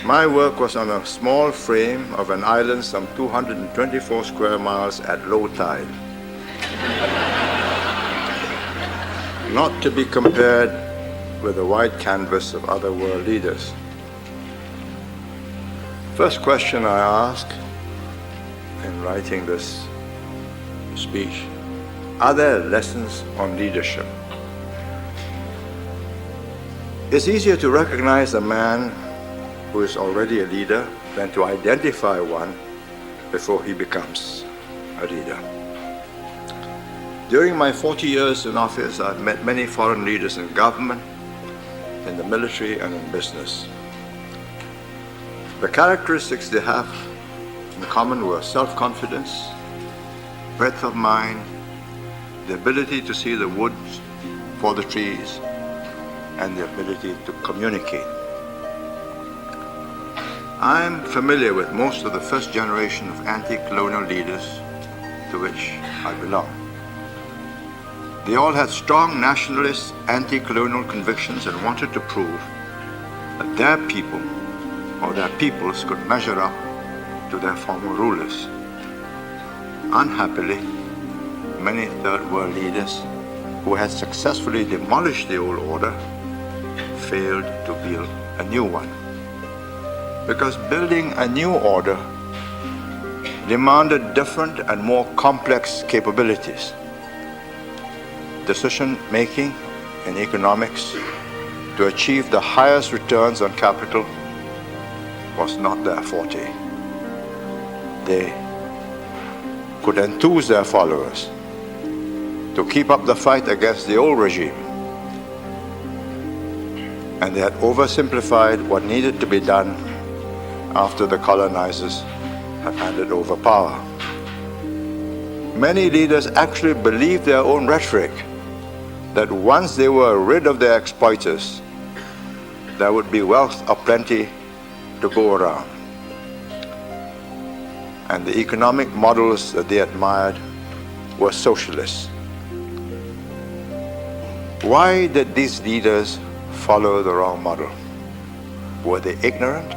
My work was on a small frame of an island some 224 square miles at low tide. Not to be compared with the wide canvas of other world leaders. First question I ask in writing this speech, are there lessons on leadership? It's easier to recognize a man who is already a leader than to identify one before he becomes a leader. During my 40 years in office, I've met many foreign leaders in government, in the military, and in business. The characteristics they have in common were self-confidence, breadth of mind, the ability to see the woods for the trees, and the ability to communicate. I'm familiar with most of the first generation of anti-colonial leaders to which I belong. They all had strong nationalist, anti-colonial convictions and wanted to prove that their people or their peoples could measure up to their former rulers. Unhappily, many third world leaders who had successfully demolished the old order failed to build a new one. Because building a new order demanded different and more complex capabilities. Decision-making in economics to achieve the highest returns on capital was not their forte. They could enthuse their followers to keep up the fight against the old regime. And they had oversimplified what needed to be done after the colonizers had handed over power. Many leaders actually believed their own rhetoric, that once they were rid of their exploiters, there would be wealth aplenty to go around. And the economic models that they admired were socialists. Why did these leaders follow the wrong model? Were they ignorant?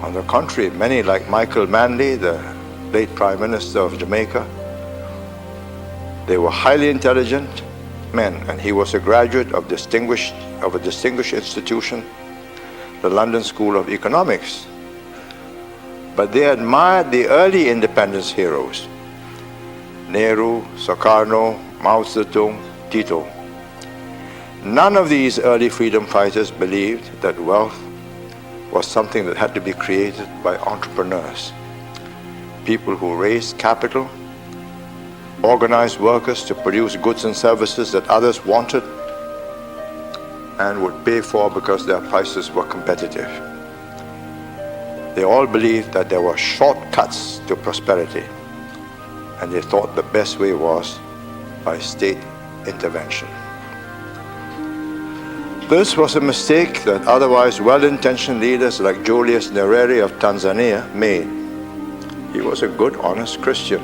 On the contrary, many like Michael Manley, the late Prime Minister of Jamaica, they were highly intelligent men, and he was a graduate of a distinguished institution, the London School of Economics. But they admired the early independence heroes, Nehru, Sukarno, Mao Zedong, Tito. None of these early freedom fighters believed that wealth was something that had to be created by entrepreneurs, people who raised capital, organized workers to produce goods and services that others wanted and would pay for because their prices were competitive. They all believed that there were shortcuts to prosperity, and they thought the best way was by state intervention. This was a mistake that otherwise well-intentioned leaders like Julius Nyerere of Tanzania made. He was a good, honest Christian,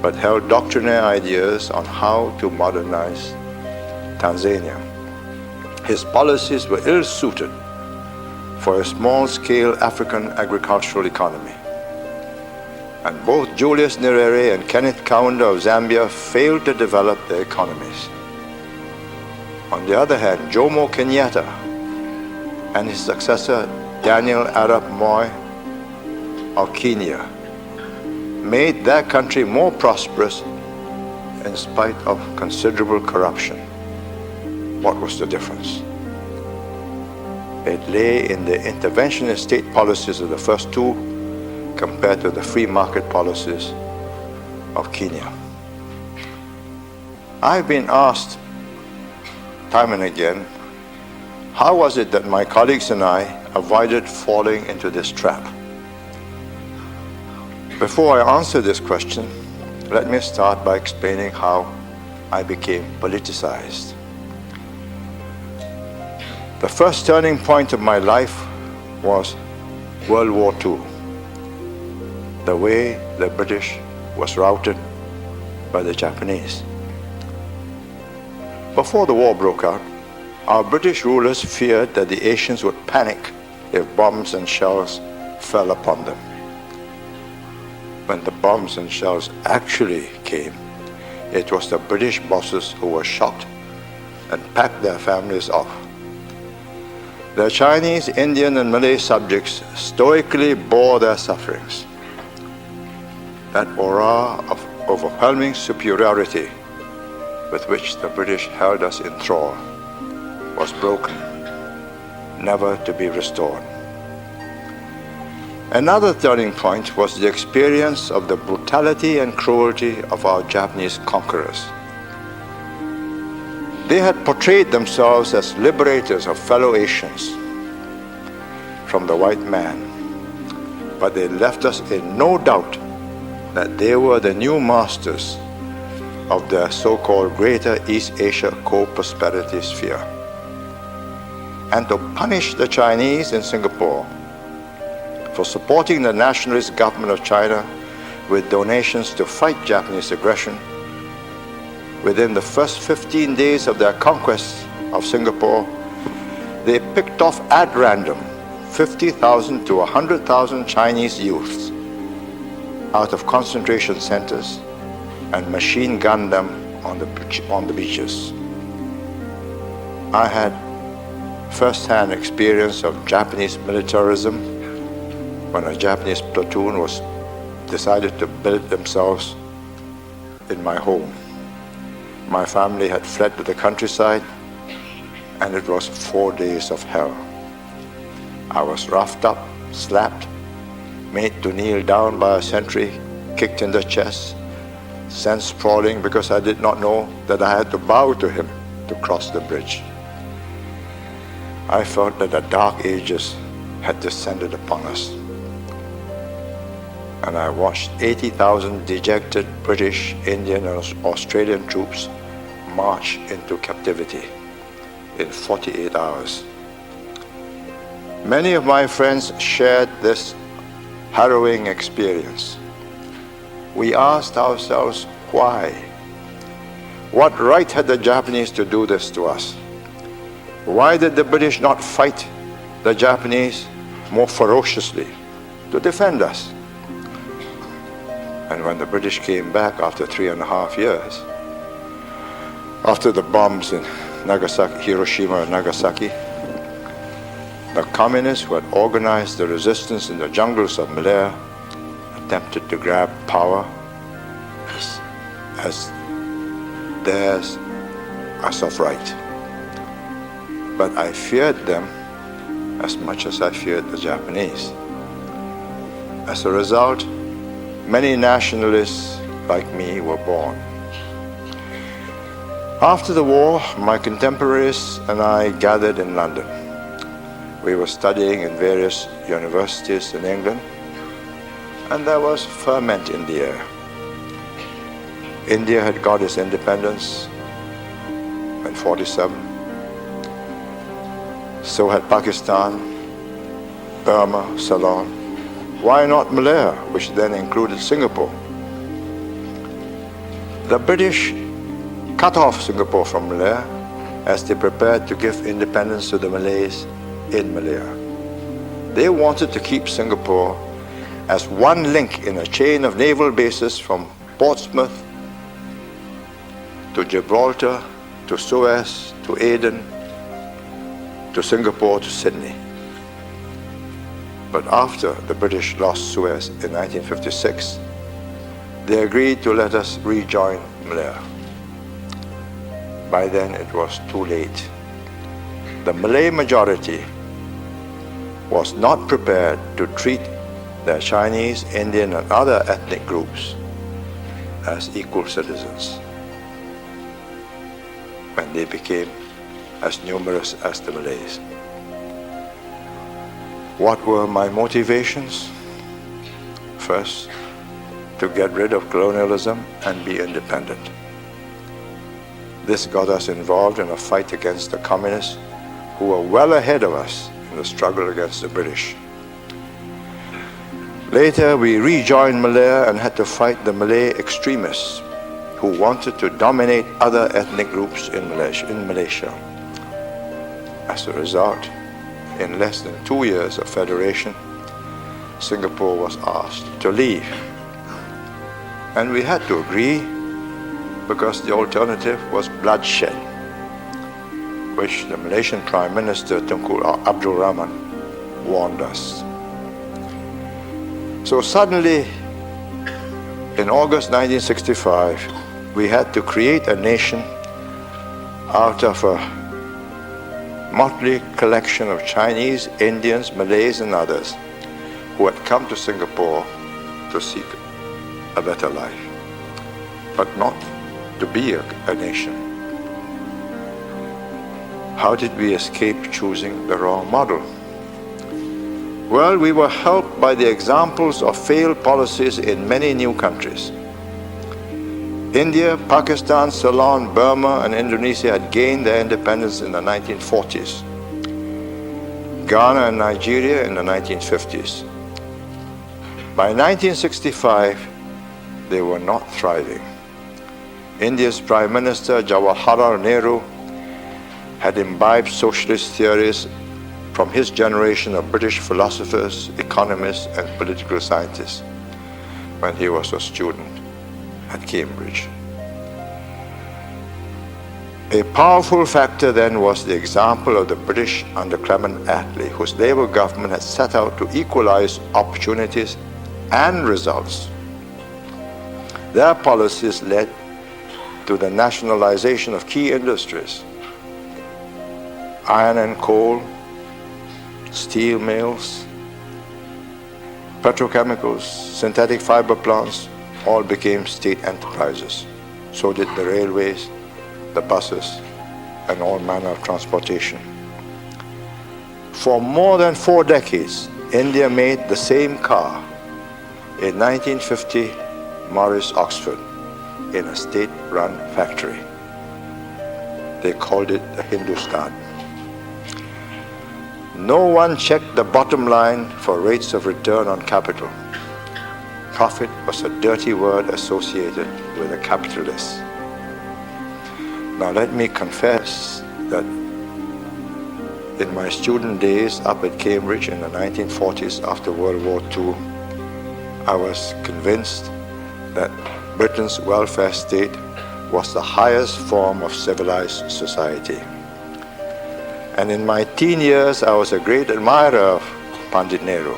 but held doctrinaire ideas on how to modernize Tanzania. His policies were ill-suited for a small-scale African agricultural economy. And both Julius Nyerere and Kenneth Kaunda of Zambia failed to develop their economies. On the other hand, Jomo Kenyatta and his successor Daniel Arap Moi of Kenya made their country more prosperous in spite of considerable corruption. What was the difference? It lay in the interventionist state policies of the first two compared to the free market policies of Kenya. I've been asked time and again, how was it that my colleagues and I avoided falling into this trap? Before I answer this question, let me start by explaining how I became politicized. The first turning point of my life was World War II. The way the British was routed by the Japanese. Before the war broke out, Our British rulers feared that the Asians would panic if bombs and shells fell upon them. When the bombs and shells actually came, it was the British bosses who were shocked and packed their families off. Their Chinese, Indian, and Malay subjects stoically bore their sufferings. That aura of overwhelming superiority with which the British held us in thrall was broken, never to be restored. Another turning point was the experience of the brutality and cruelty of our Japanese conquerors. They had portrayed themselves as liberators of fellow Asians from the white man, but they left us in no doubt that they were the new masters of the so-called Greater East Asia Co-Prosperity Sphere. And to punish the Chinese in Singapore for supporting the nationalist government of China with donations to fight Japanese aggression, within the first 15 days of their conquest of Singapore, they picked off at random 50,000 to 100,000 Chinese youths out of concentration centers and machine gunned them on the beaches. I had first-hand experience of Japanese militarism when a Japanese platoon was decided to build themselves in my home. My family had fled to the countryside, and it was 4 days of hell. I was roughed up, slapped, made to kneel down by a sentry, kicked in the chest, sent sprawling because I did not know that I had to bow to him to cross the bridge. I felt that the dark ages had descended upon us. And I watched 80,000 dejected British, Indian, and Australian troops march into captivity in 48 hours. Many of my friends shared this harrowing experience. We asked ourselves, why? What right had the Japanese to do this to us? Why did the British not fight the Japanese more ferociously to defend us? And when the British came back after 3.5 years, after the bombs in Hiroshima and Nagasaki, the communists who had organized the resistance in the jungles of Malaya attempted to grab power as theirs as of right. But I feared them as much as I feared the Japanese. As a result, many nationalists like me were born. After the war, my contemporaries and I gathered in London. We were studying in various universities in England, and there was ferment in the air. India had got its independence in 47. So had Pakistan, Burma, Ceylon. Why not Malaya, which then included Singapore? The British cut off Singapore from Malaya as they prepared to give independence to the Malays in Malaya. They wanted to keep Singapore as one link in a chain of naval bases from Portsmouth to Gibraltar, to Suez, to Aden, to Singapore, to Sydney. But after the British lost Suez in 1956, they agreed to let us rejoin Malaya. By then it was too late. The Malay majority was not prepared to treat their Chinese, Indian, and other ethnic groups as equal citizens when they became as numerous as the Malays. What were my motivations? First, to get rid of colonialism and be independent. This got us involved in a fight against the communists who were well ahead of us in the struggle against the British. Later, we rejoined Malaya and had to fight the Malay extremists who wanted to dominate other ethnic groups in Malaysia. As a result, in less than 2 years of federation, Singapore was asked to leave. And we had to agree because the alternative was bloodshed, which the Malaysian Prime Minister Tunku Abdul Rahman warned us. So suddenly, in August 1965, we had to create a nation out of a motley collection of Chinese, Indians, Malays, and others who had come to Singapore to seek a better life, but not to be a nation. How did we escape choosing the wrong model? Well, we were helped by the examples of failed policies in many new countries. India, Pakistan, Ceylon, Burma, and Indonesia had gained their independence in the 1940s. Ghana and Nigeria in the 1950s. By 1965, they were not thriving. India's Prime Minister Jawaharlal Nehru had imbibed socialist theories from his generation of British philosophers, economists, and political scientists when he was a student at Cambridge. A powerful factor then was the example of the British under Clement Attlee, whose Labour government had set out to equalize opportunities and results. Their policies led to the nationalization of key industries: iron and coal, steel mills, petrochemicals, synthetic fiber plants, all became state enterprises. So did the railways, the buses, and all manner of transportation. For more than 4 decades, India made the same car. In 1950, Morris Oxford, in a state-run factory. They called it the Hindustan. No one checked the bottom line for rates of return on capital. Profit was a dirty word associated with a capitalist. Now let me confess that in my student days up at Cambridge in the 1940s after World War II, I was convinced that Britain's welfare state was the highest form of civilized society. And in my teen years, I was a great admirer of Pandit Nehru.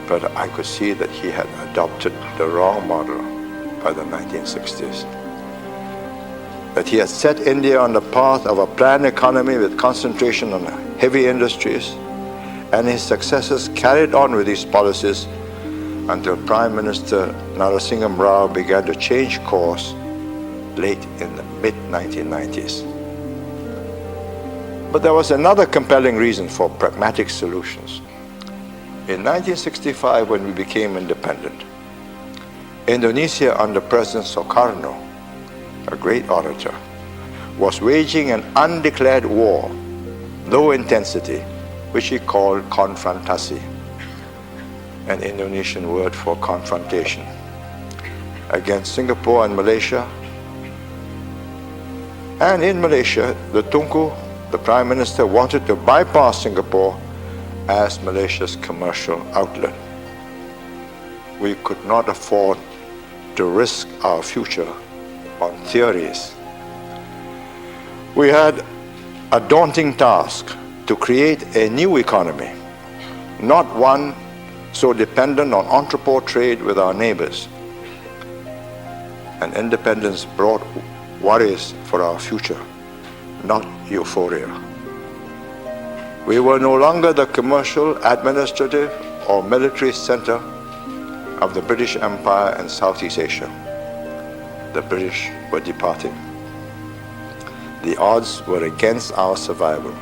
But I could see that he had adopted the wrong model by the 1960s. That he had set India on the path of a planned economy with concentration on heavy industries, and his successors carried on with these policies until Prime Minister Narasimha Rao began to change course late in the mid-1990s. But there was another compelling reason for pragmatic solutions. In 1965, when we became independent, Indonesia under President Sukarno, a great orator, was waging an undeclared war, low intensity, which he called konfrontasi, an Indonesian word for confrontation, against Singapore and Malaysia. And in Malaysia, the Tunku, the Prime Minister, wanted to bypass Singapore as Malaysia's commercial outlet. We could not afford to risk our future on theories. We had a daunting task to create a new economy, not one so dependent on entrepôt trade with our neighbors. And independence brought worries for our future, not euphoria. We were no longer the commercial, administrative, or military center of the British Empire and Southeast Asia. The British were departing. The odds were against our survival,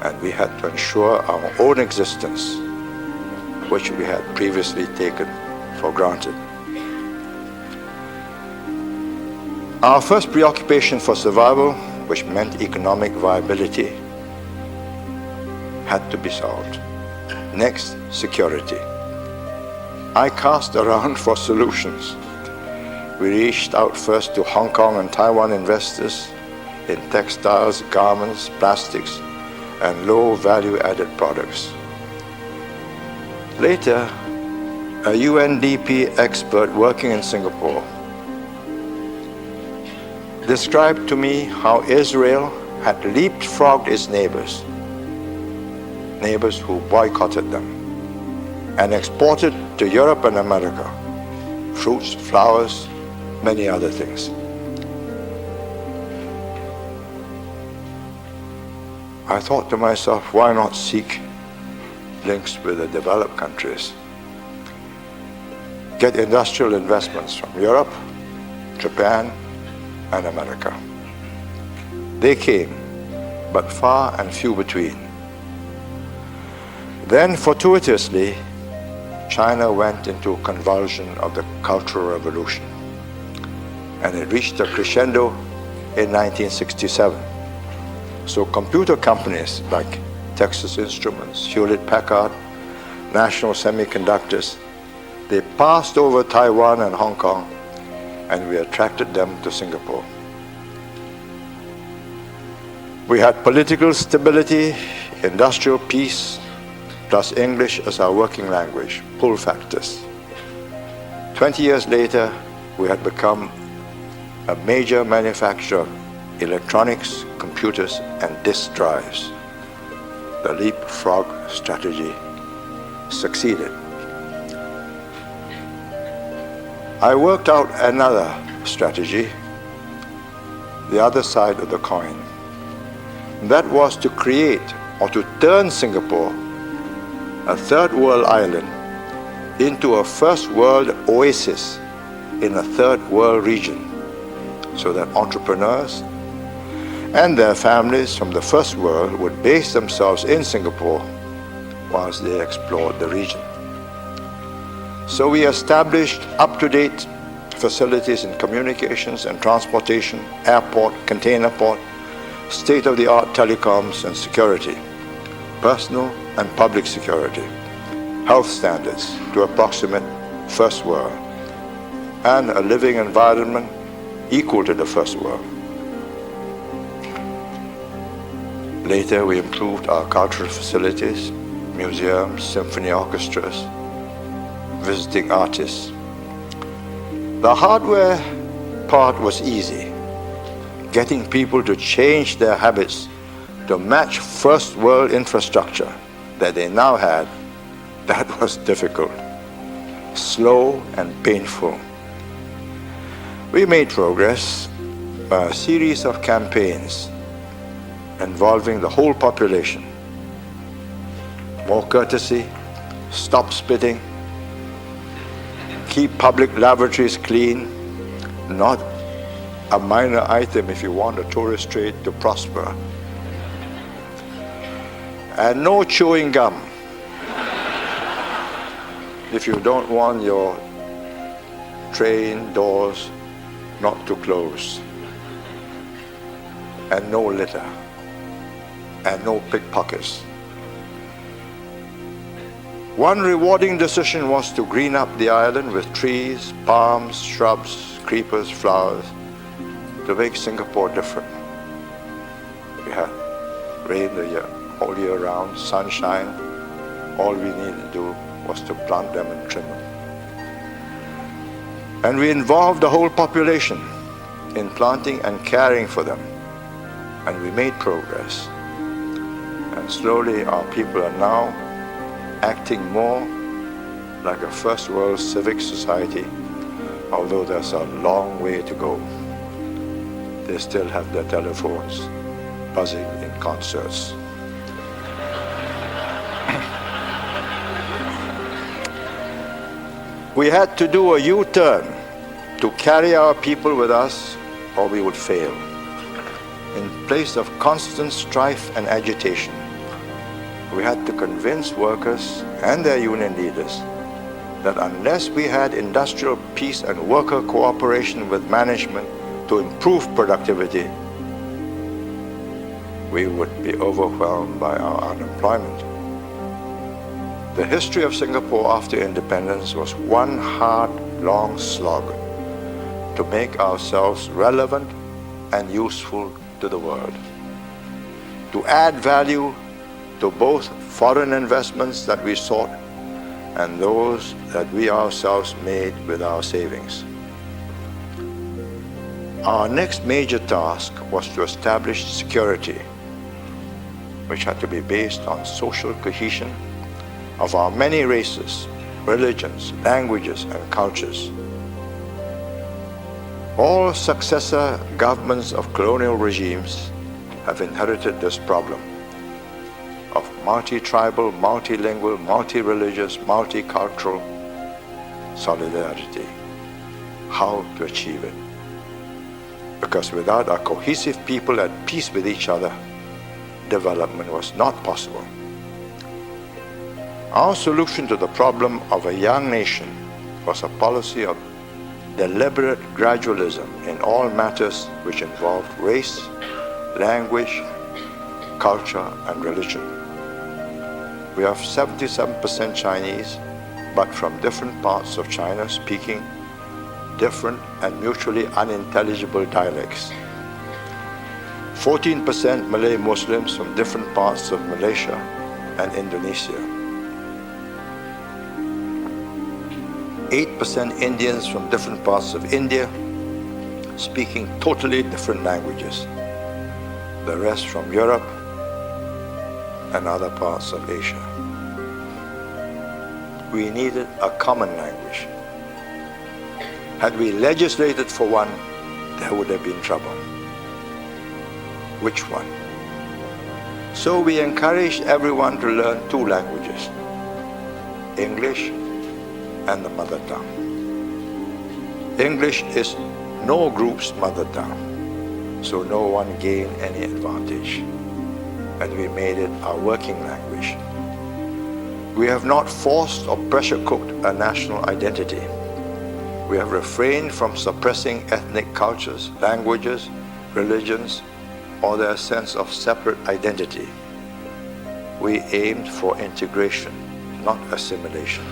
and we had to ensure our own existence, which we had previously taken for granted. Our first preoccupation for survival, which meant economic viability, had to be solved. Next, security. I cast around for solutions. We reached out first to Hong Kong and Taiwan investors in textiles, garments, plastics, and low value-added products. Later, a UNDP expert working in Singapore described to me how Israel had leapfrogged its neighbors who boycotted them, and exported to Europe and America fruits, flowers, many other things. I thought to myself, why not seek links with the developed countries? Get industrial investments from Europe, Japan, and America. They came, but far and few between. Then, fortuitously, China went into a convulsion of the Cultural Revolution, and it reached a crescendo in 1967. So computer companies like Texas Instruments, Hewlett-Packard, National Semiconductors, they passed over Taiwan and Hong Kong, and we attracted them to Singapore. We had political stability, industrial peace, plus English as our working language, pull factors. 20 years later, we had become a major manufacturer of electronics, computers, and disk drives. The leapfrog strategy succeeded. I worked out another strategy, the other side of the coin. That was to create or to turn Singapore, a third world island, into a first world oasis in a third world region, so that entrepreneurs and their families from the first world would base themselves in Singapore whilst they explored the region. So we established up-to-date facilities in communications and transportation, airport, container port, state-of-the-art telecoms and security, personal and public security, health standards to approximate first world, and a living environment equal to the first world. Later, we improved our cultural facilities, museums, symphony orchestras, visiting artists. The hardware part was easy. Getting people to change their habits to match first world infrastructure that they now had, that was difficult, slow and painful. We made progress by a series of campaigns involving the whole population. More courtesy, stop spitting, keep public lavatories clean, not a minor item if you want a tourist trade to prosper. And no chewing gum if you don't want your train doors not to close. And no litter. And no pickpockets. One rewarding decision was to green up the island with trees, palms, shrubs, creepers, flowers, to make Singapore different. We had rain all year round, sunshine. All we needed to do was to plant them and trim them. And we involved the whole population in planting and caring for them. And we made progress. And slowly our people are now acting more like a first world civic society, although there's a long way to go. They still have their telephones buzzing in concerts. We had to do a U-turn to carry our people with us, or we would fail. In place of constant strife and agitation, we had to convince workers and their union leaders that unless we had industrial peace and worker cooperation with management to improve productivity, we would be overwhelmed by our unemployment. The history of Singapore after independence was one hard, long slog to make ourselves relevant and useful to the world, to add value to both foreign investments that we sought and those that we ourselves made with our savings. Our next major task was to establish security, which had to be based on social cohesion of our many races, religions, languages, and cultures. All successor governments of colonial regimes have inherited this problem of multi-tribal, multilingual, multi-religious, multicultural solidarity. How to achieve it? Because without a cohesive people at peace with each other, development was not possible. Our solution to the problem of a young nation was a policy of deliberate gradualism in all matters which involved race, language, culture, and religion. We have 77% Chinese, but from different parts of China speaking different and mutually unintelligible dialects. 14% Malay Muslims from different parts of Malaysia and Indonesia. 8% Indians from different parts of India, speaking totally different languages. The rest from Europe and other parts of Asia. We needed a common language. Had we legislated for one, there would have been trouble. Which one? So we encouraged everyone to learn two languages, English and the mother tongue. English is no group's mother tongue, so no one gained any advantage, and we made it our working language. We have not forced or pressure-cooked a national identity. We have refrained from suppressing ethnic cultures, languages, religions, or their sense of separate identity. We aimed for integration, not assimilation.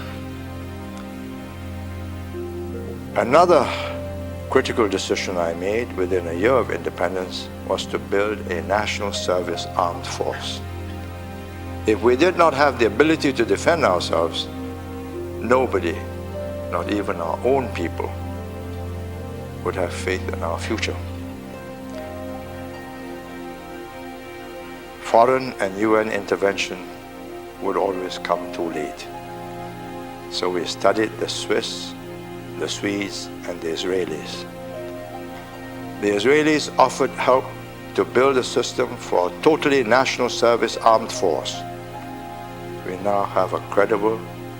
Another critical decision I made within a year of independence was to build a national service armed force. If we did not have the ability to defend ourselves, nobody, not even our own people, would have faith in our future. Foreign and UN intervention would always come too late. So we studied the Swiss, the Swedes, and the Israelis. The Israelis offered help to build a system for a totally national service armed force. We now have a credible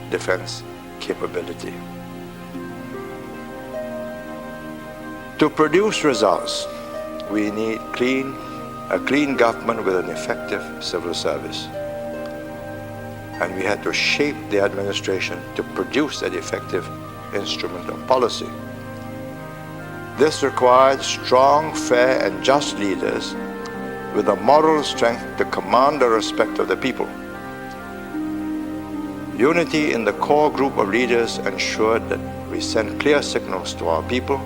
defense capability. To produce results, we need a clean government with an effective civil service. And we had to shape the administration to produce that effective instrument of policy. This required strong, fair, and just leaders with the moral strength to command the respect of the people. Unity in the core group of leaders ensured that we sent clear signals to our people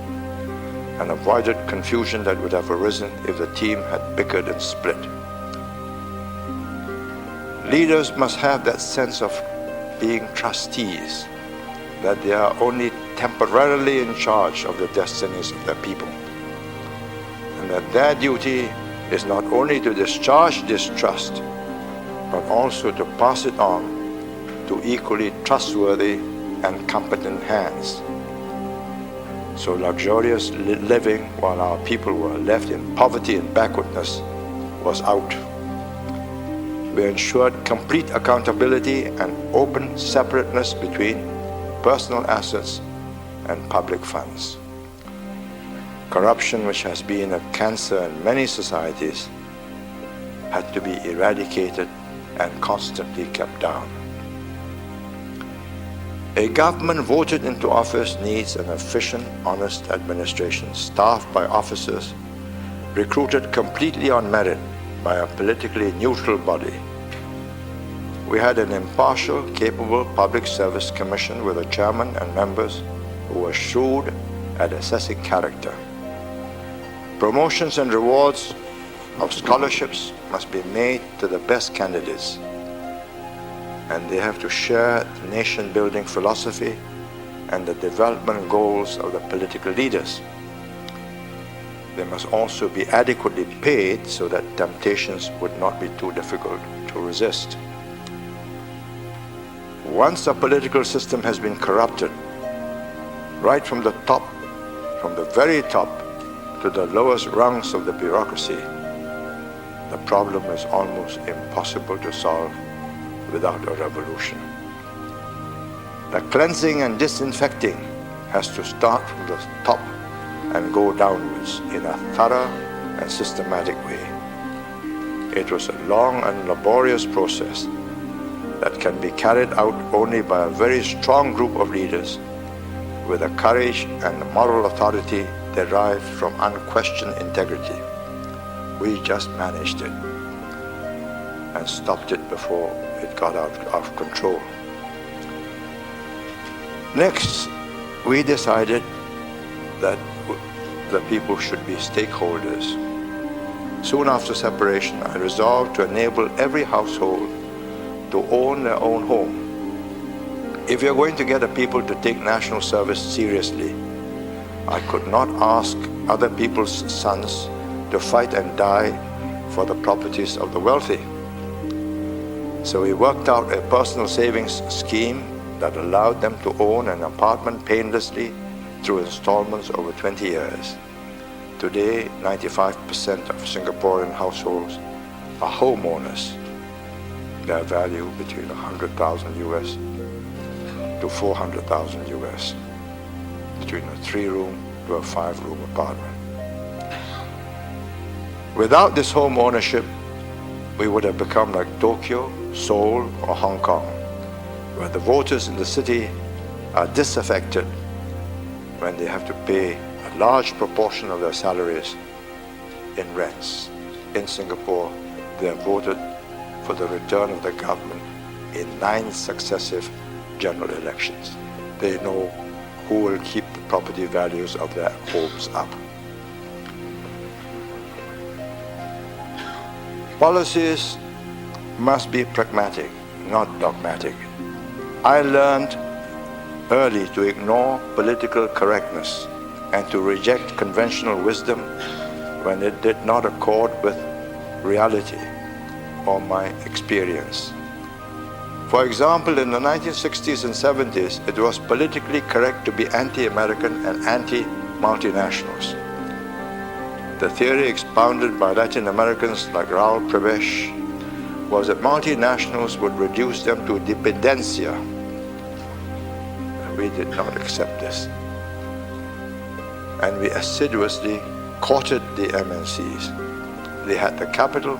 and avoided confusion that would have arisen if the team had bickered and split. Leaders must have that sense of being trustees, that they are only temporarily in charge of the destinies of their people, and that their duty is not only to discharge this trust, but also to pass it on to equally trustworthy and competent hands. So luxurious living while our people were left in poverty and backwardness was out. We ensured complete accountability and open separateness between personal assets and public funds. Corruption, which has been a cancer in many societies, had to be eradicated and constantly kept down. A government voted into office needs an efficient, honest administration, staffed by officers recruited completely on merit by a politically neutral body. We had an impartial, capable public service commission with a chairman and members who were shrewd at assessing character. Promotions and rewards of scholarships must be made to the best candidates, and they have to share the nation-building philosophy and the development goals of the political leaders. They must also be adequately paid so that temptations would not be too difficult to resist. Once a political system has been corrupted, right from the top, from the very top to the lowest rungs of the bureaucracy, the problem is almost impossible to solve without a revolution. The cleansing and disinfecting has to start from the top and go downwards in a thorough and systematic way. It was a long and laborious process that can be carried out only by a very strong group of leaders with the courage and the moral authority derived from unquestioned integrity. We just managed it and stopped it before it got out of control. Next, we decided that the people should be stakeholders. Soon after separation, I resolved to enable every household to own their own home. If you're going to get the people to take national service seriously, I could not ask other people's sons to fight and die for the properties of the wealthy. So we worked out a personal savings scheme that allowed them to own an apartment painlessly through installments over 20 years. Today, 95% of Singaporean households are homeowners. Their value between 100,000 US to 400,000 US, between a 3-room to a 5-room apartment. Without this home ownership, we would have become like Tokyo, Seoul, or Hong Kong, where the voters in the city are disaffected when they have to pay a large proportion of their salaries in rents. In Singapore, they have voted for the return of the government in 9 successive general elections. They know who will keep the property values of their homes up. Policies must be pragmatic, not dogmatic. I learned early to ignore political correctness and to reject conventional wisdom when it did not accord with reality or my experience. For example, in the 1960s and 70s, it was politically correct to be anti-American and anti-multinationals. The theory expounded by Latin Americans like Raul Prevesh was that multinationals would reduce them to dependencia. And we did not accept this. And we assiduously courted the MNCs. They had the capital,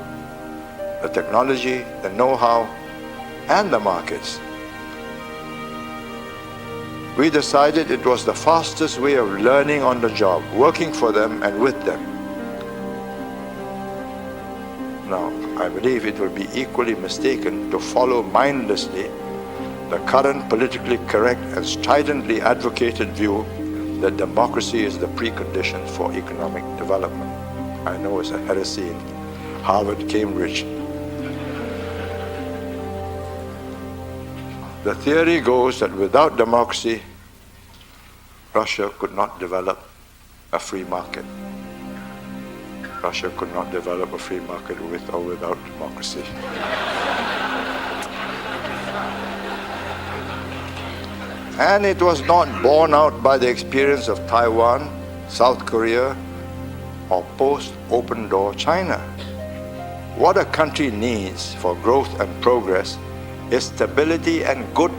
the technology, the know-how, and the markets. We decided it was the fastest way of learning on the job, working for them and with them. Now, I believe it will be equally mistaken to follow mindlessly the current politically correct and stridently advocated view that democracy is the precondition for economic development. I know it's a heresy in Harvard, Cambridge. The theory goes that without democracy, Russia could not develop a free market. Russia could not develop a free market with or without democracy. And it was not borne out by the experience of Taiwan, South Korea, or post-open door China. What a country needs for growth and progress is stability and good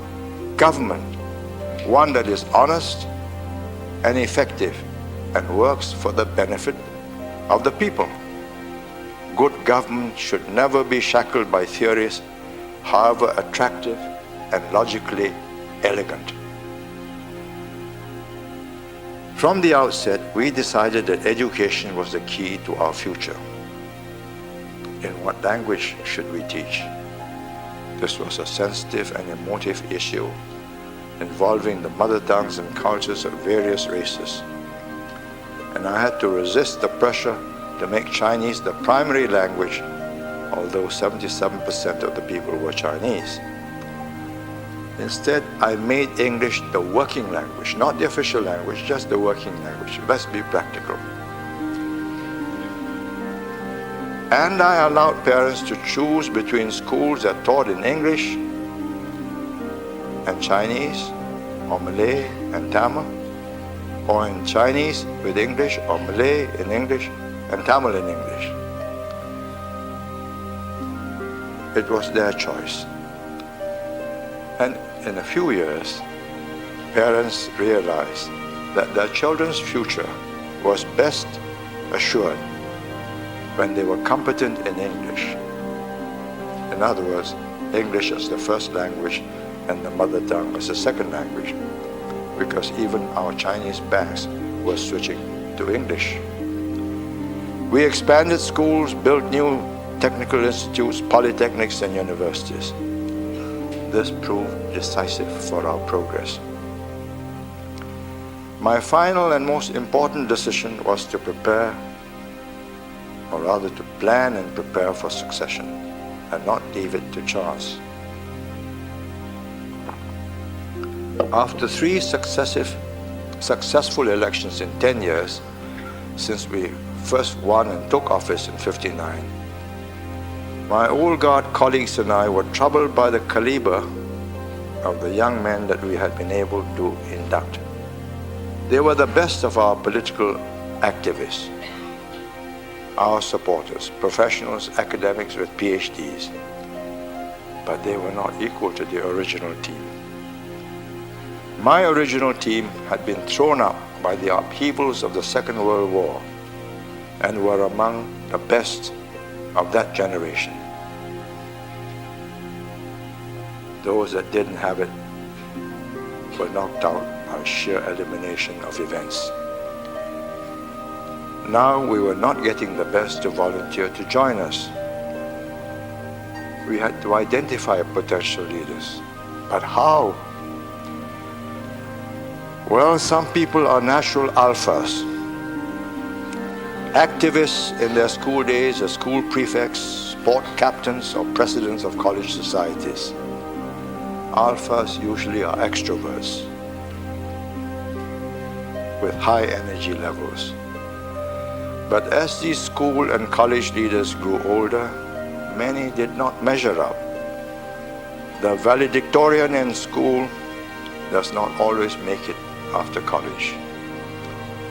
government, one that is honest and effective and works for the benefit of the people. Good government should never be shackled by theories, however attractive and logically elegant. From the outset, we decided that education was the key to our future. In what language should we teach? This was a sensitive and emotive issue involving the mother tongues and cultures of various races. And I had to resist the pressure to to make Chinese the primary language, although 77% of the people were Chinese. Instead, I made English the working language, not the official language, just the working language. Let's be practical. And I allowed parents to choose between schools that taught in English and Chinese, or Malay and Tamil, or in Chinese with English, or Malay in English and Tamil in English. It was their choice. And in a few years, parents realized that their children's future was best assured when they were competent in English. In other words, English as the first language and the mother tongue as the second language, because even our Chinese banks were switching to English. We expanded schools, built new technical institutes, polytechnics, and universities. This proved decisive for our progress. My final and most important decision was to prepare, or rather to plan and prepare for succession, and not leave it to chance. After 3 successful elections in 10 years, since we first won and took office in '59, my old guard colleagues and I were troubled by the caliber of the young men that we had been able to induct. They were the best of our political activists, our supporters, professionals, academics with PhDs, but they were not equal to the original team. My original team had been thrown up by the upheavals of the Second World War and were among the best of that generation. Those that didn't have it were knocked out by sheer elimination of events. Now we were not getting the best to volunteer to join us. We had to identify potential leaders. But how? Well, some people are natural alphas. Activists in their school days as school prefects, sport captains, or presidents of college societies. Alphas usually are extroverts with high energy levels. But as these school and college leaders grew older, many did not measure up. The valedictorian in school does not always make it after college.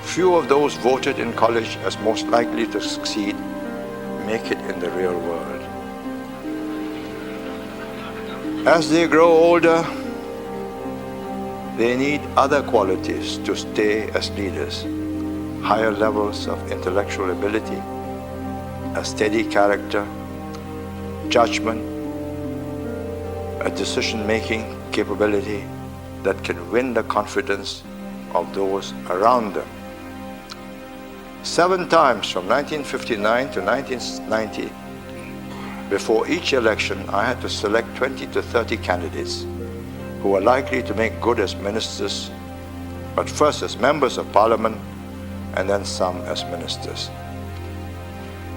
Few of those voted in college as most likely to succeed make it in the real world. As they grow older, they need other qualities to stay as leaders. Higher levels of intellectual ability, a steady character, judgment, a decision-making capability that can win the confidence of those around them. 7 times from 1959 to 1990, before each election, I had to select 20 to 30 candidates who were likely to make good as ministers, but first as members of parliament, and then some as ministers.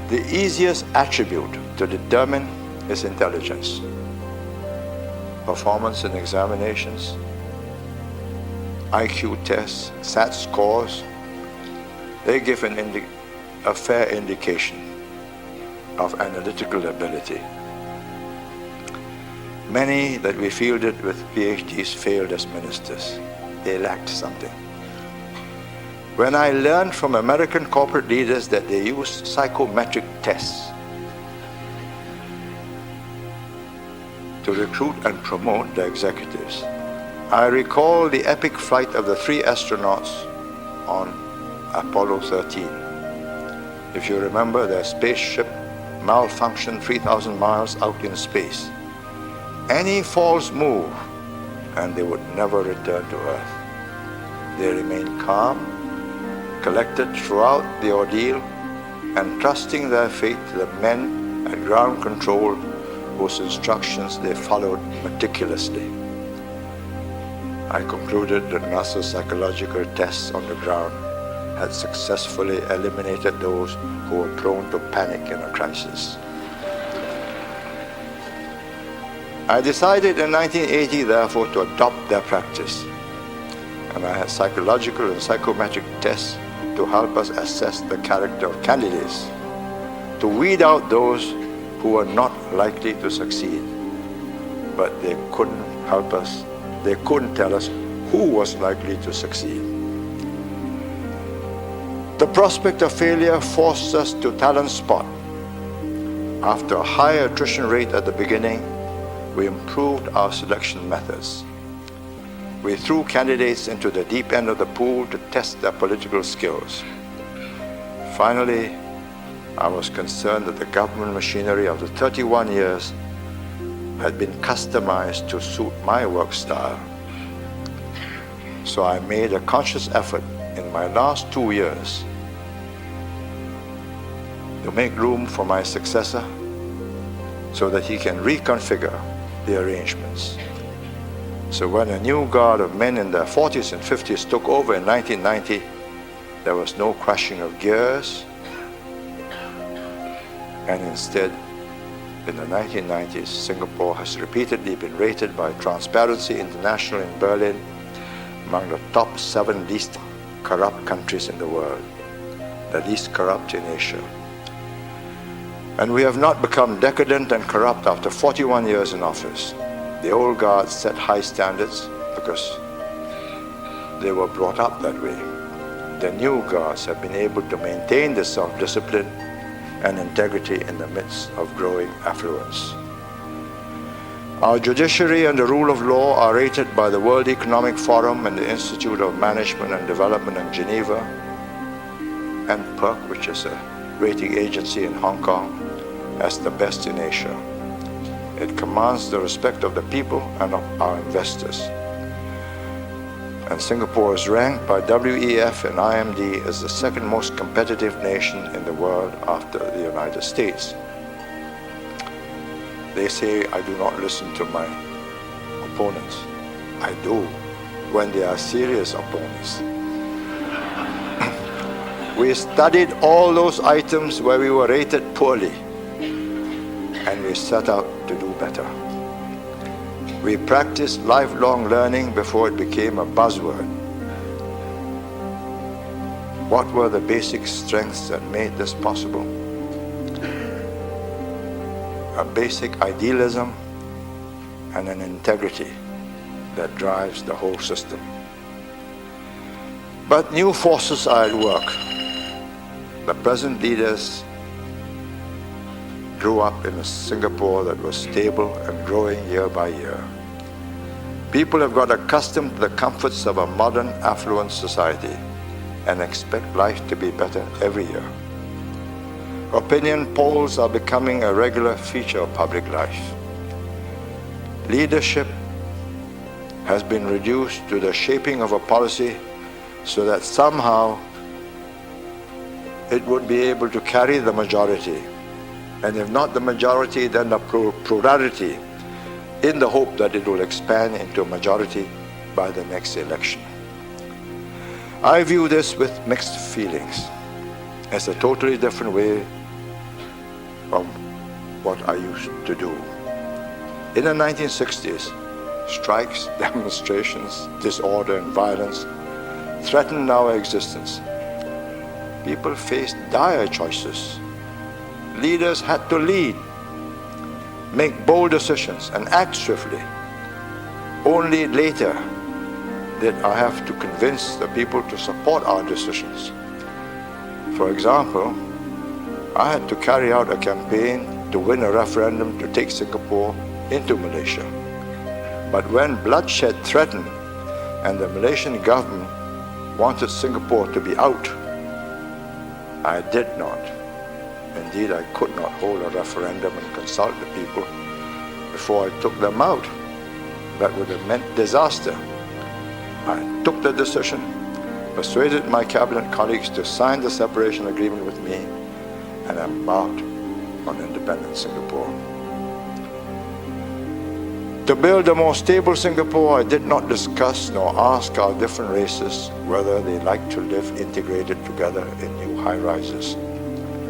The easiest attribute to determine is intelligence. Performance in examinations, IQ tests, SAT scores, they give a fair indication of analytical ability. Many that we fielded with PhDs failed as ministers. They lacked something. When I learned from American corporate leaders that they used psychometric tests to recruit and promote their executives, I recall the epic flight of the 3 astronauts on Apollo 13. If you remember, their spaceship malfunctioned 3,000 miles out in space. Any false move and they would never return to Earth. They remained calm, collected throughout the ordeal, and trusting their fate to the men at ground control whose instructions they followed meticulously. I concluded that NASA's psychological tests on the ground had successfully eliminated those who were prone to panic in a crisis. I decided in 1980, therefore, to adopt their practice, and I had psychological and psychometric tests to help us assess the character of candidates, to weed out those who were not likely to succeed. But they couldn't help us, they couldn't tell us who was likely to succeed. The prospect of failure forced us to talent spot. After a high attrition rate at the beginning, we improved our selection methods. We threw candidates into the deep end of the pool to test their political skills. Finally, I was concerned that the government machinery of the 31 years had been customized to suit my work style. So I made a conscious effort in my last 2 years to make room for my successor so that he can reconfigure the arrangements. So when a new guard of men in their 40s and 50s took over in 1990, there was no crashing of gears, and instead, in the 1990s, Singapore has repeatedly been rated by Transparency International in Berlin among the top 7 least corrupt countries in the world, the least corrupt in Asia. And we have not become decadent and corrupt after 41 years in office. The old guards set high standards because they were brought up that way. The new guards have been able to maintain the self-discipline and integrity in the midst of growing affluence. Our judiciary and the rule of law are rated by the World Economic Forum and the Institute of Management and Development in Geneva, and PERC, which is a rating agency in Hong Kong, as the best in Asia. It commands the respect of the people and of our investors. And Singapore is ranked by WEF and IMD as the second most competitive nation in the world after the United States. They say I do not listen to my opponents. I do, when they are serious opponents. We studied all those items where we were rated poorly, and we set out to do better. We practiced lifelong learning before it became a buzzword. What were the basic strengths that made this possible? A basic idealism and an integrity that drives the whole system. But new forces are at work. The present leaders grew up in a Singapore that was stable and growing year by year. People have got accustomed to the comforts of a modern, affluent society and expect life to be better every year. Opinion polls are becoming a regular feature of public life. Leadership has been reduced to the shaping of a policy so that somehow it would be able to carry the majority, and if not the majority, then the plurality, in the hope that it will expand into a majority by the next election. I view this with mixed feelings, as a totally different way from what I used to do. In the 1960s, strikes, demonstrations, disorder and violence threatened our existence. People faced dire choices. Leaders had to lead, make bold decisions, and act swiftly. Only later did I have to convince the people to support our decisions. For example, I had to carry out a campaign to win a referendum to take Singapore into Malaysia. But when bloodshed threatened and the Malaysian government wanted Singapore to be out, I did not. Indeed, I could not hold a referendum and consult the people before I took them out. That would have meant disaster. I took the decision, persuaded my cabinet colleagues to sign the separation agreement with me, and embarked on independent Singapore. To build a more stable Singapore, I did not discuss nor ask our different races whether they like to live integrated together in new high-rises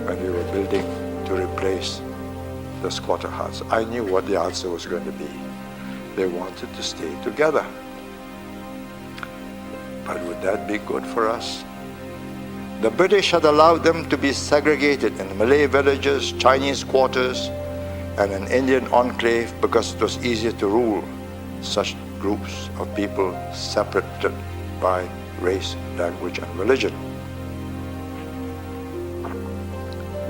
when we were building to replace the squatter huts. I knew what the answer was going to be. They wanted to stay together. But would that be good for us? The British had allowed them to be segregated in Malay villages, Chinese quarters, and an Indian enclave because it was easier to rule such groups of people separated by race, language, and religion.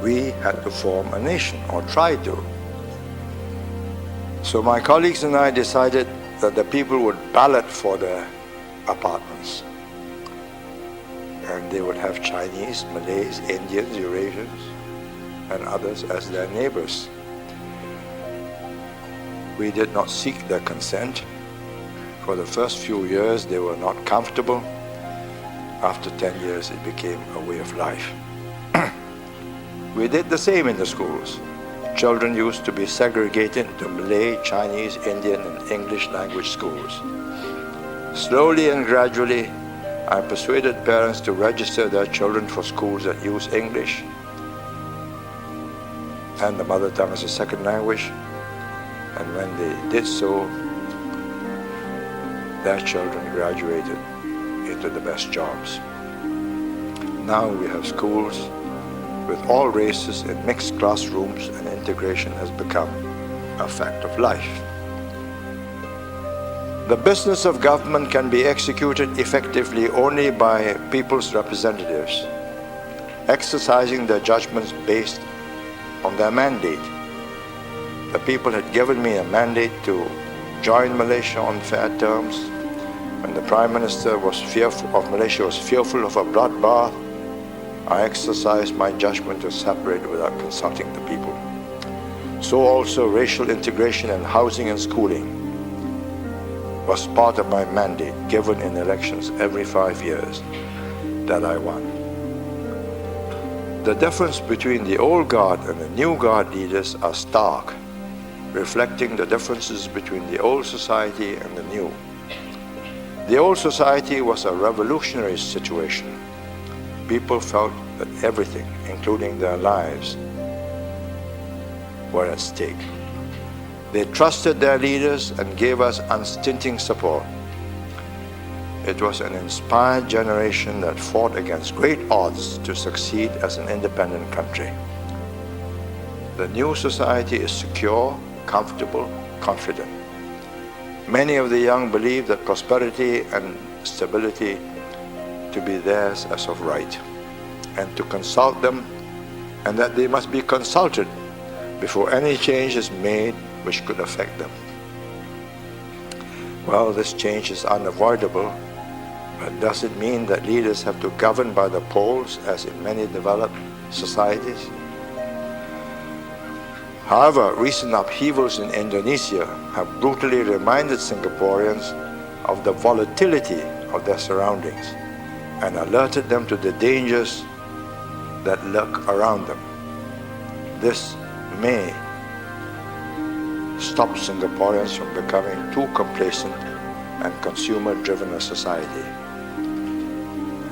We had to form a nation, or try to. So my colleagues and I decided that the people would ballot for their apartments. And they would have Chinese, Malays, Indians, Eurasians, and others as their neighbors. We did not seek their consent. For the first few years, they were not comfortable. After 10 years, it became a way of life. We did the same in the schools. Children used to be segregated into Malay, Chinese, Indian, and English language schools. Slowly and gradually, I persuaded parents to register their children for schools that use English and the mother tongue as a second language. And when they did so, their children graduated into the best jobs. Now we have schools with all races in mixed classrooms, and integration has become a fact of life. The business of government can be executed effectively only by people's representatives, exercising their judgments based on their mandate. The people had given me a mandate to join Malaysia on fair terms. When the Prime Minister of Malaysia was fearful of a bloodbath, I exercised my judgment to separate without consulting the people. So also racial integration and housing and schooling was part of my mandate given in elections every 5 years that I won. The difference between the old guard and the new guard leaders are stark, reflecting the differences between the old society and the new. The old society was a revolutionary situation. People felt that everything, including their lives, were at stake. They trusted their leaders and gave us unstinting support. It was an inspired generation that fought against great odds to succeed as an independent country. The new society is secure, comfortable, confident. Many of the young believe that prosperity and stability to be theirs as of right, and to consult them, and that they must be consulted before any change is made which could affect them. Well, this change is unavoidable, but does it mean that leaders have to govern by the polls as in many developed societies? However, recent upheavals in Indonesia have brutally reminded Singaporeans of the volatility of their surroundings and alerted them to the dangers that lurk around them. This may stop Singaporeans from becoming too complacent and consumer-driven a society,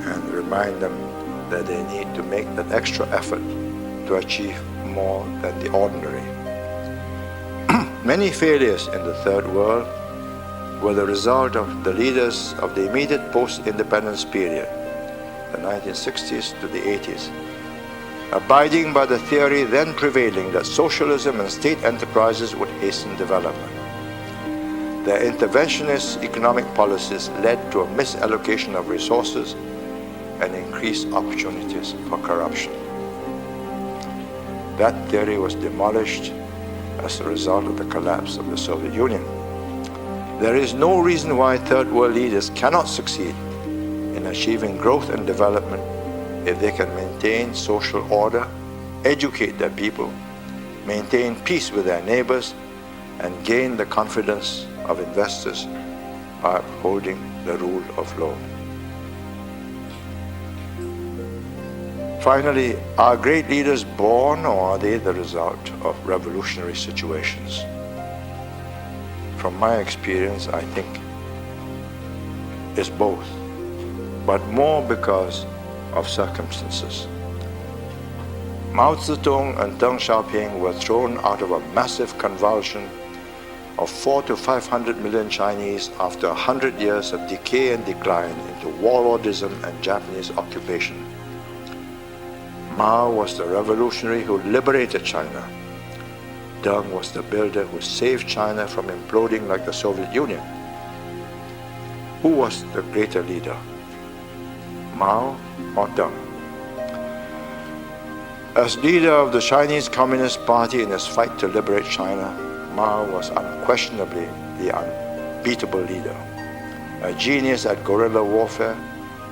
and remind them that they need to make that extra effort to achieve more than the ordinary. Many failures in the Third World were the result of the leaders of the immediate post-independence period, the 1960s to the 80s, abiding by the theory then prevailing that socialism and state enterprises would hasten development. Their interventionist economic policies led to a misallocation of resources and increased opportunities for corruption. That theory was demolished as a result of the collapse of the Soviet Union. There is no reason why Third World leaders cannot succeed in achieving growth and development if they can maintain social order, educate their people, maintain peace with their neighbors, and gain the confidence of investors by upholding the rule of law. Finally, are great leaders born, or are they the result of revolutionary situations? from my experience, I think, is both, but more because of circumstances. Mao Zedong and Deng Xiaoping were thrown out of a massive convulsion of 400 to 500 million Chinese after 100 years of decay and decline into warlordism and Japanese occupation. Mao was the revolutionary who liberated China. Deng was the builder who saved China from imploding like the Soviet Union. Who was the greater leader, Mao or Deng? As leader of the Chinese Communist Party in its fight to liberate China, Mao was unquestionably the unbeatable leader, a genius at guerrilla warfare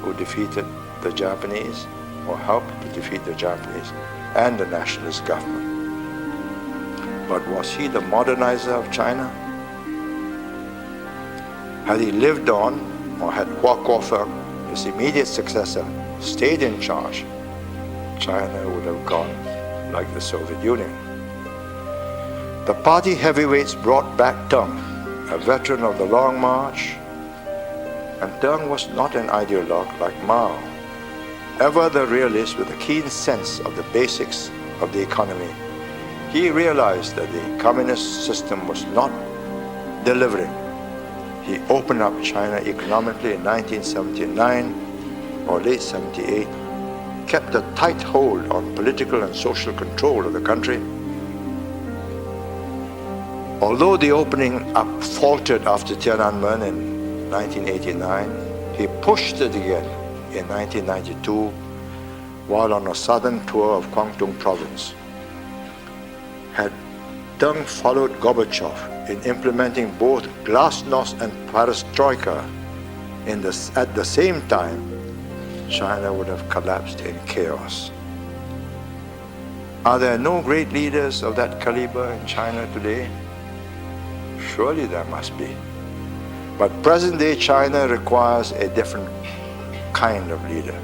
who defeated the Japanese, or helped to defeat the Japanese and the nationalist government. But was he the modernizer of China? Had he lived on, or had Hua Guofeng, his immediate successor, stayed in charge, China would have gone like the Soviet Union. The party heavyweights brought back Deng, a veteran of the Long March, and Deng was not an ideologue like Mao, ever the realist with a keen sense of the basics of the economy. He realized that the communist system was not delivering. He opened up China economically in 1979 or late 78, kept a tight hold on political and social control of the country. Although the opening up faltered after Tiananmen in 1989, he pushed it again in 1992 while on a southern tour of Guangdong province. Had Deng followed Gorbachev in implementing both glasnost and perestroika at the same time, China would have collapsed in chaos. Are there no great leaders of that caliber in China today? Surely there must be. But present-day China requires a different kind of leader.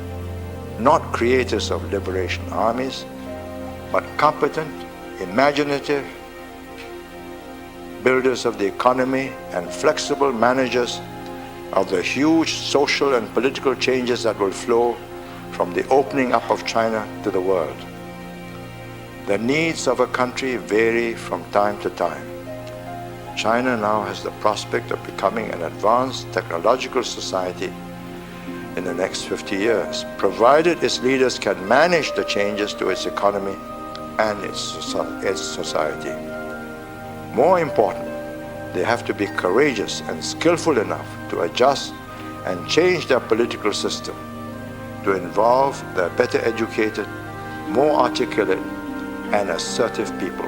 Not creators of liberation armies, but competent, imaginative builders of the economy and flexible managers of the huge social and political changes that will flow from the opening up of China to the world. The needs of a country vary from time to time. China now has the prospect of becoming an advanced technological society in the next 50 years, provided its leaders can manage the changes to its economy and its society. More important, they have to be courageous and skillful enough to adjust and change their political system to involve their better educated, more articulate and assertive people,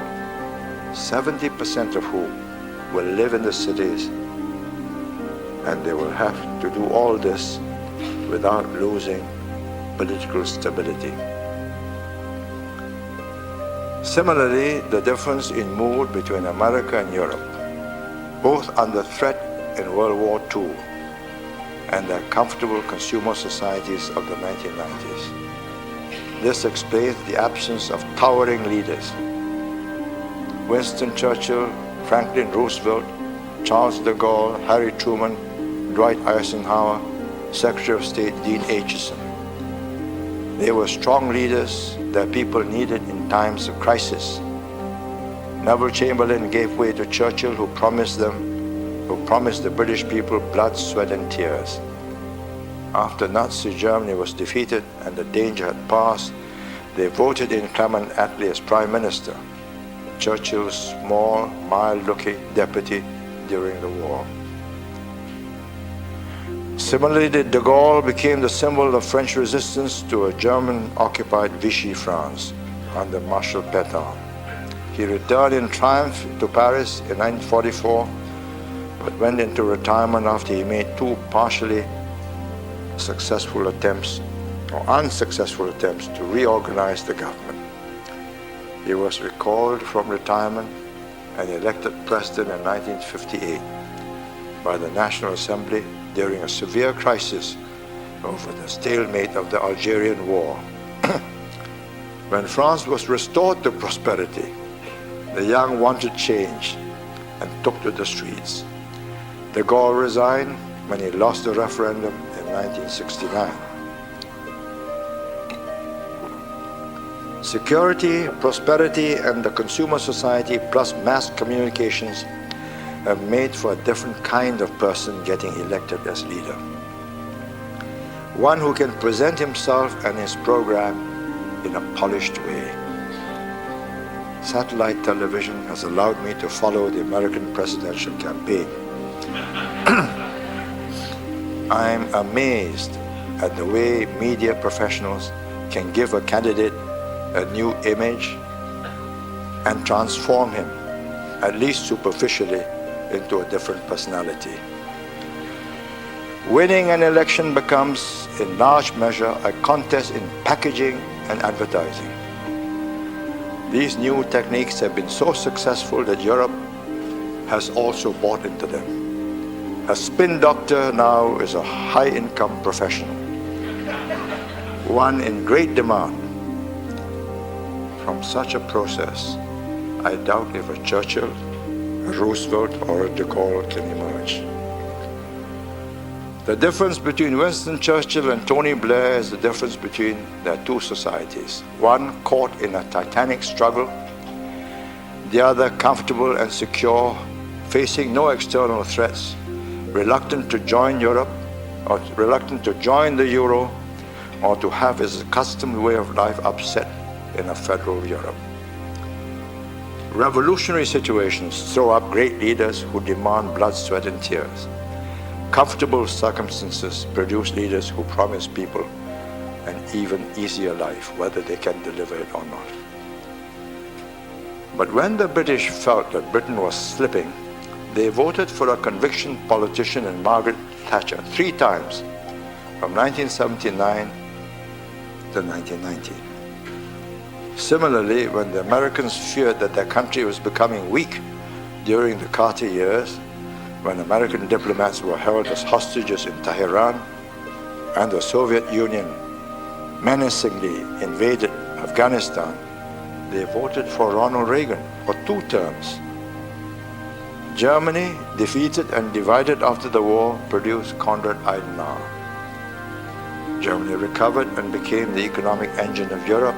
70% of whom will live in the cities, and they will have to do all this without losing political stability. Similarly, the difference in mood between America and Europe, both under threat in World War II and their comfortable consumer societies of the 1990s. This explains the absence of towering leaders. Winston Churchill, Franklin Roosevelt, Charles de Gaulle, Harry Truman, Dwight Eisenhower, Secretary of State Dean Acheson. They were strong leaders that people needed in times of crisis. Neville Chamberlain gave way to Churchill, who promised the British people blood, sweat and tears. After Nazi Germany was defeated and the danger had passed, they voted in Clement Attlee as Prime Minister, Churchill's small, mild-looking deputy during the war. Similarly, de Gaulle became the symbol of French resistance to a German-occupied Vichy France under Marshal Pétain. He returned in triumph to Paris in 1944, but went into retirement after he made two partially successful attempts, or unsuccessful attempts, to reorganize the government. He was recalled from retirement and elected president in 1958 by the National Assembly during a severe crisis over the stalemate of the Algerian War. When France was restored to prosperity, the young wanted change. and took to the streets. De Gaulle resigned when he lost the referendum in 1969. Security, prosperity, and the consumer society plus mass communications have made for a different kind of person getting elected as leader. One who can present himself and his program in a polished way. Satellite television has allowed me to follow the American presidential campaign. I'm amazed at the way media professionals can give a candidate a new image and transform him, at least superficially, into a different personality. Winning an election becomes, in large measure, a contest in packaging and advertising. These new techniques have been so successful that Europe has also bought into them. A spin doctor now is a high-income professional, one in great demand. From such a process, I doubt if a Churchill, a Roosevelt, or a de Gaulle can emerge. The difference between Winston Churchill and Tony Blair is the difference between their two societies. One caught in a titanic struggle, the other comfortable and secure, facing no external threats, reluctant to join Europe, or reluctant to join the Euro, or to have his accustomed way of life upset in a federal Europe. Revolutionary situations throw up great leaders who demand blood, sweat, and tears. Comfortable circumstances produce leaders who promise people an even easier life, whether they can deliver it or not. But when the British felt that Britain was slipping, they voted for a conviction politician in Margaret Thatcher 3 times, from 1979 to 1990. Similarly, when the Americans feared that their country was becoming weak during the Carter years, when American diplomats were held as hostages in Tehran and the Soviet Union menacingly invaded Afghanistan, they voted for Ronald Reagan for 2 terms. Germany, defeated and divided after the war, produced Konrad Adenauer. Germany recovered and became the economic engine of Europe.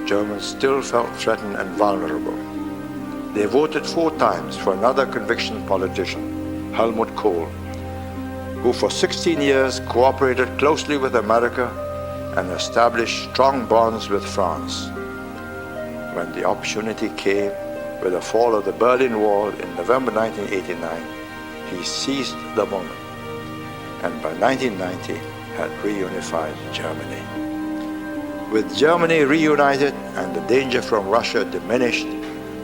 Germans still felt threatened and vulnerable. They voted 4 times for another conviction politician, Helmut Kohl, who for 16 years cooperated closely with America and established strong bonds with France. When the opportunity came with the fall of the Berlin Wall in November 1989, he seized the moment and by 1990 had reunified Germany. With Germany reunited and the danger from Russia diminished,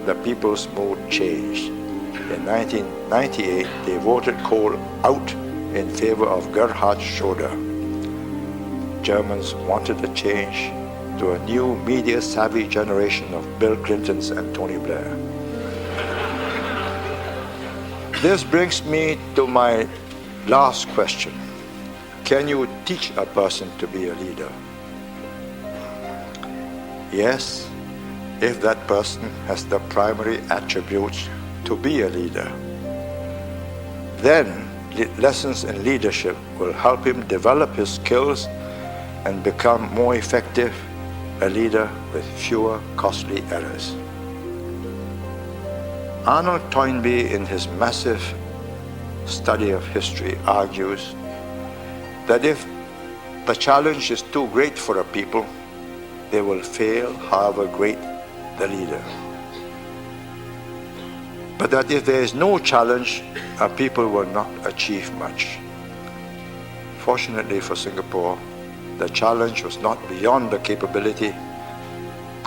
the people's mood changed. In 1998, they voted Kohl out in favor of Gerhard Schröder. Germans wanted a change to a new media-savvy generation of Bill Clintons and Tony Blair. This brings me to my last question. Can you teach a person to be a leader? Yes, if that person has the primary attributes to be a leader. Then lessons in leadership will help him develop his skills and become more effective, a leader with fewer costly errors. Arnold Toynbee, in his massive study of history, argues that if the challenge is too great for a people, they will fail, however great the leader. But that if there is no challenge, a people will not achieve much. Fortunately for Singapore, the challenge was not beyond the capability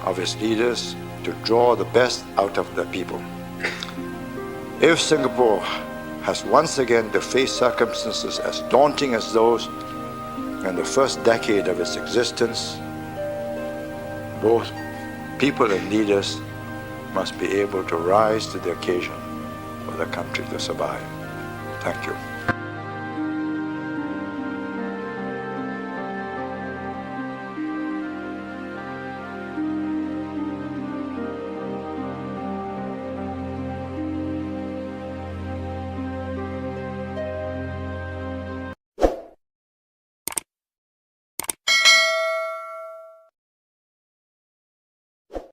of its leaders to draw the best out of the people. If Singapore has once again to face circumstances as daunting as those in the first decade of its existence, both people and leaders must be able to rise to the occasion for the country to survive. Thank you.